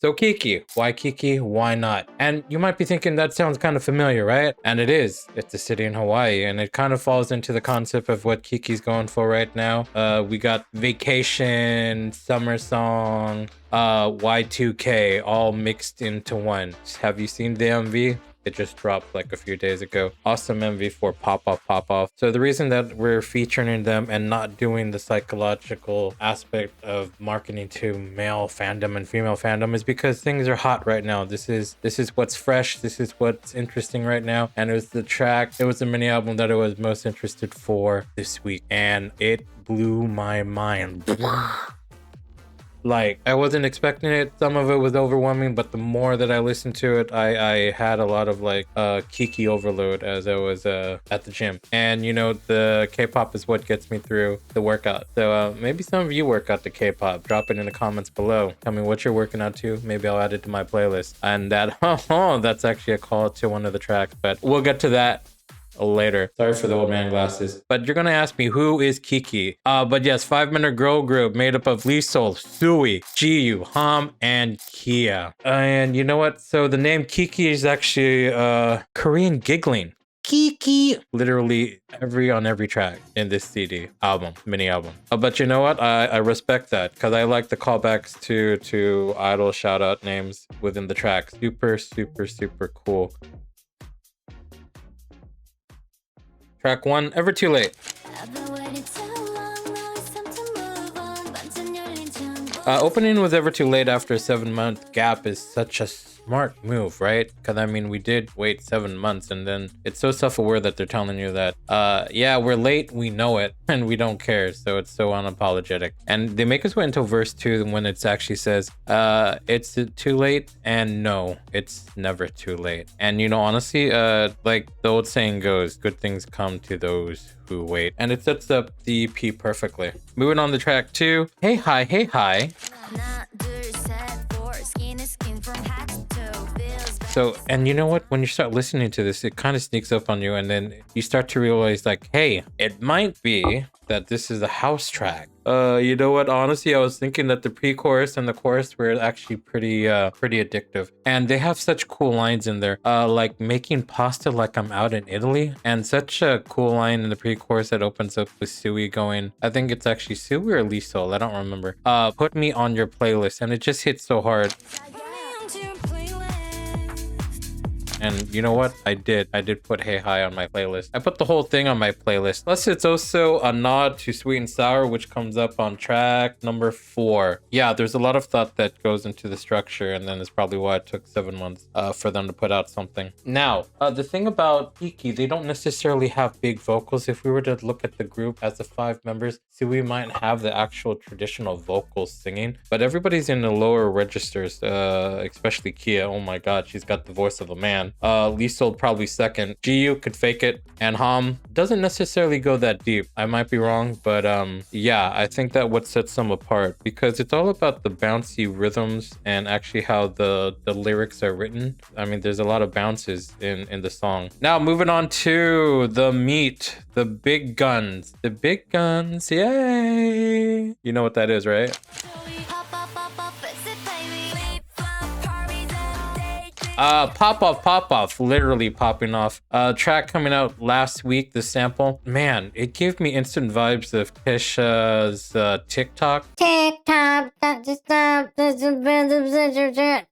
So KiiKii, why KiiKii? Why not? And you might be thinking that sounds kind of familiar, right? And it is. It's a city in Hawaii, and it kind of falls into the concept of what KiiKii's going for right now. We got vacation, summer song, Y2K all mixed into one. Have you seen the MV? It just dropped like a few days ago. Awesome MV for Pop Off Pop Off. So the reason that we're featuring them and not doing the psychological aspect of marketing to male fandom and female fandom is because things are hot right now. This is what's fresh. This is what's interesting right now. And it was the mini album that I was most interested for this week. And it blew my mind. Like, I wasn't expecting it. Some of it was overwhelming, but the more that I listened to it, I had a lot of like KiiKii overload as I was at the gym. And you know, the K-pop is what gets me through the workout. So maybe some of you work out to K-pop. Drop it in the comments below. Tell me what you're working out to. Maybe I'll add it to my playlist. And that's actually a call to one of the tracks, but we'll get to that later. Sorry for the old man glasses. But you're gonna ask me, who is KiiKii? But yes, 5-minute girl group made up of Lee Sol, Sui, Jiyu, Ham, and Kia. And you know what? So the name KiiKii is actually Korean giggling. KiiKii, literally on every track in this mini album. But you know what? I respect that because I like the callbacks to idol shout out names within the track. Super, super, super cool. Track 1, Ever Too Late. Opening with Ever Too Late after a 7-month gap is such a smart move, right? Because I mean, we did wait 7 months, and then it's so self-aware that they're telling you that, yeah, we're late, we know it, and we don't care. So it's so unapologetic. And they make us wait until verse 2 when it actually says, it's too late, and no, it's never too late. And you know, honestly, like the old saying goes, good things come to those who wait. And it sets up the EP perfectly. Moving on to track 2, Hey Hi, Hey Hi. So, and you know what? When you start listening to this, it kind of sneaks up on you, and then you start to realize like, hey, it might be that this is a house track. You know what? Honestly, I was thinking that the pre-chorus and the chorus were actually pretty addictive. And they have such cool lines in there, like making pasta like I'm out in Italy. And such a cool line in the pre-chorus that opens up with Sui going, I think it's actually Sui or Lee Sol, I don't remember. Put me on your playlist, and it just hits so hard. And you know what? I did put Hey Hi on my playlist. I put the whole thing on my playlist. Plus, it's also a nod to Sweet and Sour, which comes up on track number 4. Yeah, there's a lot of thought that goes into the structure, and then it's probably why it took 7 months for them to put out something. Now, the thing about KiiKii, they don't necessarily have big vocals. If we were to look at the group as the 5 members, so we might have the actual traditional vocals singing, but everybody's in the lower registers, especially Kia. Oh my god, she's got the voice of a man. Lee Sol probably second. Jiyu could fake it, and Ham doesn't necessarily go that deep. I might be wrong, but yeah, I think that what sets them apart, because it's all about the bouncy rhythms and actually how the lyrics are written. I mean, there's a lot of bounces in the song. Now moving on to the meat, the big guns. The big guns, yay! You know what that is, right? Pop off, literally popping off. Track coming out last week, the sample. Man, it gave me instant vibes of Kesha's TikTok.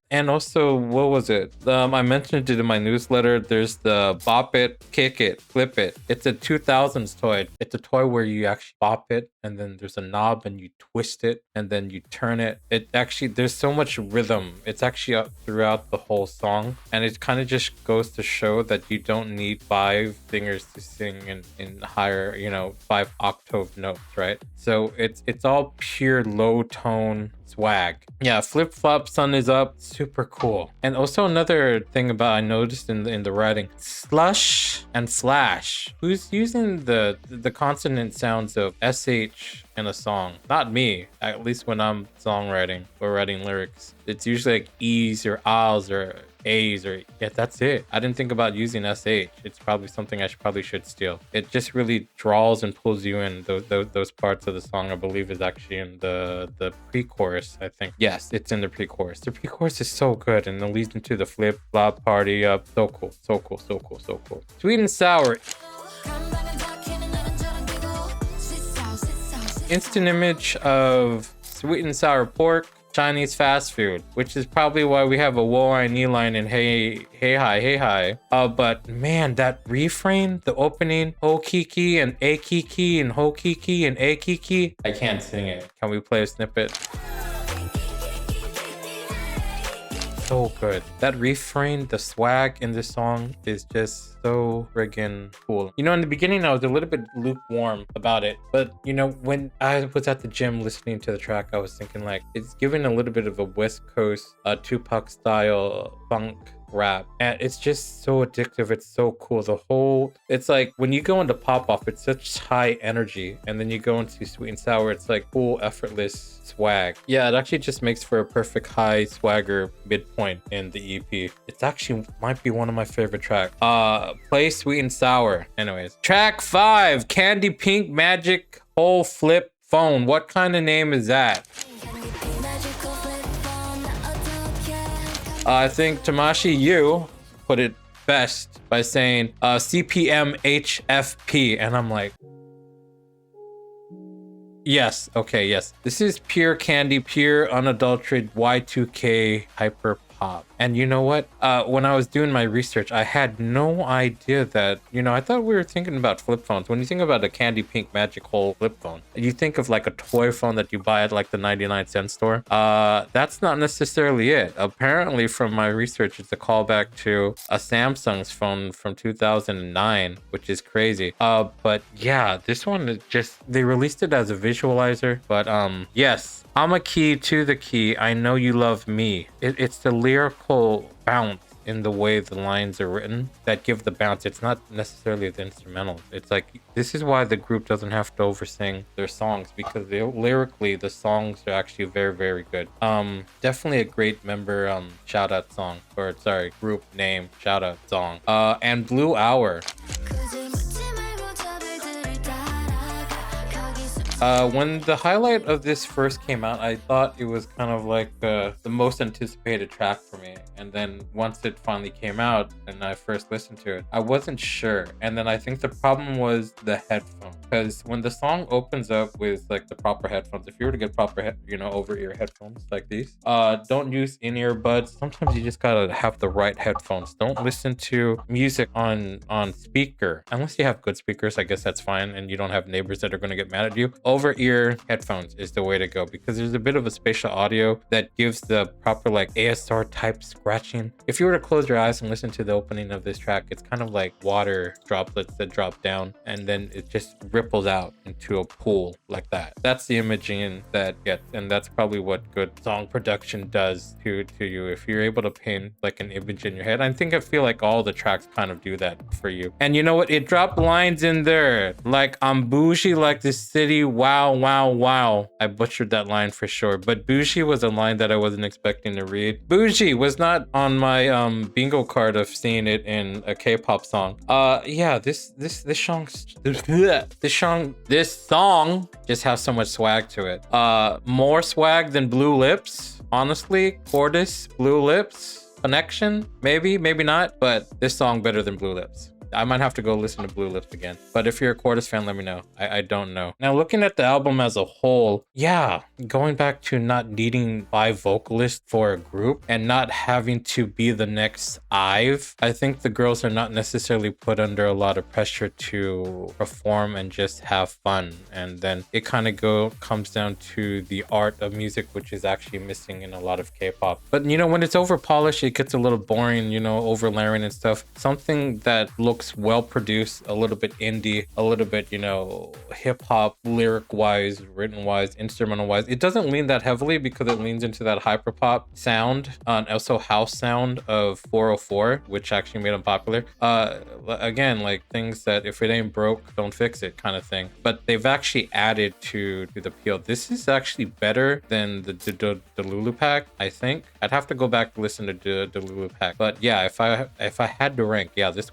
And also, what was it? I mentioned it in my newsletter. There's the bop it, kick it, flip it. It's a 2000s toy. It's a toy where you actually bop it, and then there's a knob and you twist it, and then you turn it. It actually, there's so much rhythm. It's actually up throughout the whole song. And it kind of just goes to show that you don't need 5 fingers to sing in higher, 5 octave notes, right? So it's all pure low tone swag. Yeah, flip flop, sun is up, super cool. And also another thing about I noticed in the writing, slush and slash. Who's using the consonant sounds of sh in a song? Not me, at least when I'm songwriting or writing lyrics. It's usually like e's or ahs or A's or yeah, that's it. I didn't think about using SH. It's probably something I probably should steal. It just really draws and pulls you in. Those parts of the song, I believe, is actually in the pre-chorus, I think. Yes, it's in the pre-chorus. The pre-chorus is so good, and it leads into the flip flop party up. So cool, so cool, so cool, so cool. Sweet and sour. Instant image of sweet and sour pork, Chinese fast food, which is probably why we have a whoa I knee line in hey hi. But man, that refrain, the opening, ho KiiKii and a KiiKii and ho KiiKii and a KiiKii. I can't sing it. Can we play a snippet? So good. That refrain, the swag in this song is just so friggin' cool. You know, in the beginning, I was a little bit lukewarm about it, but you know, when I was at the gym listening to the track, I was thinking like, it's giving a little bit of a West Coast Tupac style funk rap, and it's just so addictive. It's so cool. It's like when you go into pop off, it's such high energy, and then you go into sweet and sour, it's like cool, effortless swag. Yeah, it actually just makes for a perfect high swagger midpoint in the EP. It's actually might be one of my favorite tracks. Play sweet and sour. Anyways, track 5, Candy Pink Magic Whole Flip Phone. What kind of name is that? I think Tamashi Yu put it best by saying CPM HFP, and I'm like, yes, okay, yes. This is pure candy, pure unadulterated Y2K hyper pop. And you know what? When I was doing my research, I had no idea that, you know, I thought we were thinking about flip phones. When you think about a candy pink magic hole flip phone, you think of like a toy phone that you buy at like the 99-cent store. That's not necessarily it. Apparently, from my research, it's a callback to a Samsung's phone from 2009, which is crazy. But yeah, this one is just, they released it as a visualizer. But yes, I'm a key to the key. I know you love me. It's the lyrical bounce in the way the lines are written that give the bounce. It's not necessarily the instrumental. It's like, this is why the group doesn't have to oversing their songs, because lyrically the songs are actually very, very good. Definitely a great member shout out song, or sorry, group name shout out song. And Blue Hour. When the highlight of this first came out, I thought it was kind of like the most anticipated track for me. And then once it finally came out and I first listened to it, I wasn't sure. And then I think the problem was the headphones. Because when the song opens up with like the proper headphones, if you were to get proper over-ear headphones like these, don't use in-ear buds. Sometimes you just gotta have the right headphones. Don't listen to music on speaker. Unless you have good speakers, I guess that's fine, and you don't have neighbors that are gonna get mad at you. Over-ear headphones is the way to go, because there's a bit of a spatial audio that gives the proper like ASR type scratching. If you were to close your eyes and listen to the opening of this track, it's kind of like water droplets that drop down and then it just ripples out into a pool like that. That's the imaging that gets, and that's probably what good song production does to you. If you're able to paint like an image in your head, I feel like all the tracks kind of do that for you. And you know what? It dropped lines in there like, I'm bougie like the city. Wow, wow, wow. I butchered that line for sure, but bougie was a line that I wasn't expecting to read. Bougie was not on my bingo card of seeing it in a K-pop song. Yeah, this song just has so much swag to it. More swag than Blue Lips, honestly. Cordis, Blue Lips connection, maybe not, but this song better than Blue Lips. I might have to go listen to Blue Lips again. But if you're a Cordis fan, let me know. I don't know. Now, looking at the album as a whole, yeah, going back to not needing 5 vocalists for a group and not having to be the next IVE, I think the girls are not necessarily put under a lot of pressure to perform and just have fun. And then it kind of comes down to the art of music, which is actually missing in a lot of K-pop. But, you know, when it's over polished, it gets a little boring, you know, over layering and stuff. Something that looks folks, well produced, a little bit indie, a little bit, you know, hip hop, lyric wise, written wise, instrumental wise. It doesn't lean that heavily because it leans into that hyper pop sound and also house sound of 404, which actually made them popular. Again, like things that if it ain't broke, don't fix it kind of thing. But they've actually added to the appeal. This is actually better than the Lulu pack, I think. I'd have to go back to listen to the Lulu pack. But yeah, if I had to rank, yeah, this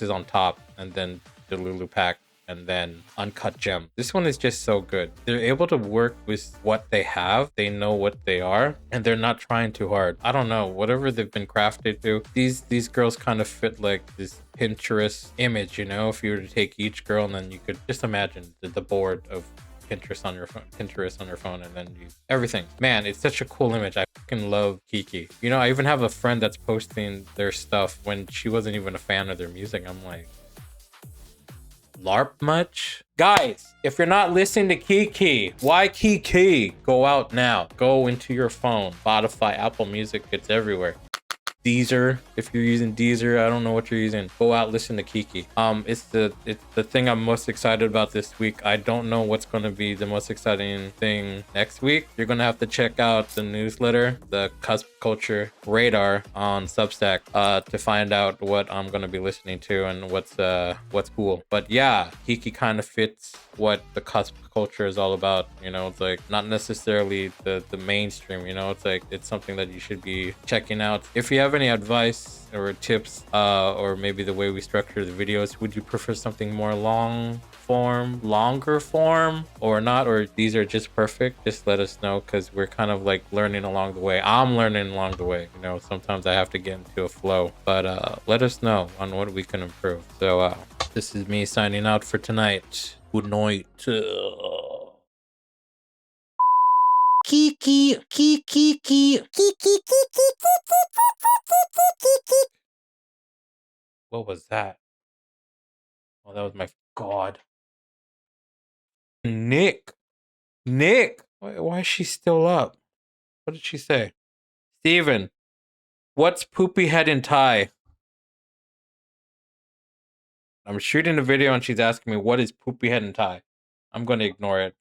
is on top, and then the Lulu pack, and then Uncut Gem. This one is just so good. They're able to work with what they have. They know what they are, and they're not trying too hard. I don't know, whatever they've been crafted to, these girls kind of fit like this Pinterest image, you know? If you were to take each girl and then you could just imagine the board of Pinterest on your phone, and then you everything. Man, it's such a cool image. I fucking love KiiKii. You know, I even have a friend that's posting their stuff when she wasn't even a fan of their music. I'm like, LARP much? Guys, if you're not listening to KiiKii, WhyKiiKii? Go out now. Go into your phone. Spotify, Apple Music, it's everywhere. Deezer, if you're using Deezer, I don't know what you're using. Go out, listen to KiiKii. It's the thing I'm most excited about this week. I don't know what's going to be the most exciting thing next week. You're going to have to check out the newsletter, the Cusp Culture Radar on Substack, to find out what I'm going to be listening to and what's cool. But yeah, KiiKii kind of fits what the Cusp Culture is all about. You know, it's like not necessarily the mainstream, you know, it's like it's something that you should be checking out. If you have any advice or tips, or maybe the way we structure the videos, would you prefer something more longer form or not, or these are just perfect? Just let us know, because we're kind of like learning along the way. I'm learning along the way, you know. Sometimes I have to get into a flow, but let us know on what we can improve. So this is me signing out for tonight. Good night. KiiKii, KiiKii. What was that? Oh, that was my god. Nick. Why is she still up? What did she say? Steven, what's poopy head and tie? I'm shooting a video and she's asking me what is poopy head and tie. I'm going to ignore it.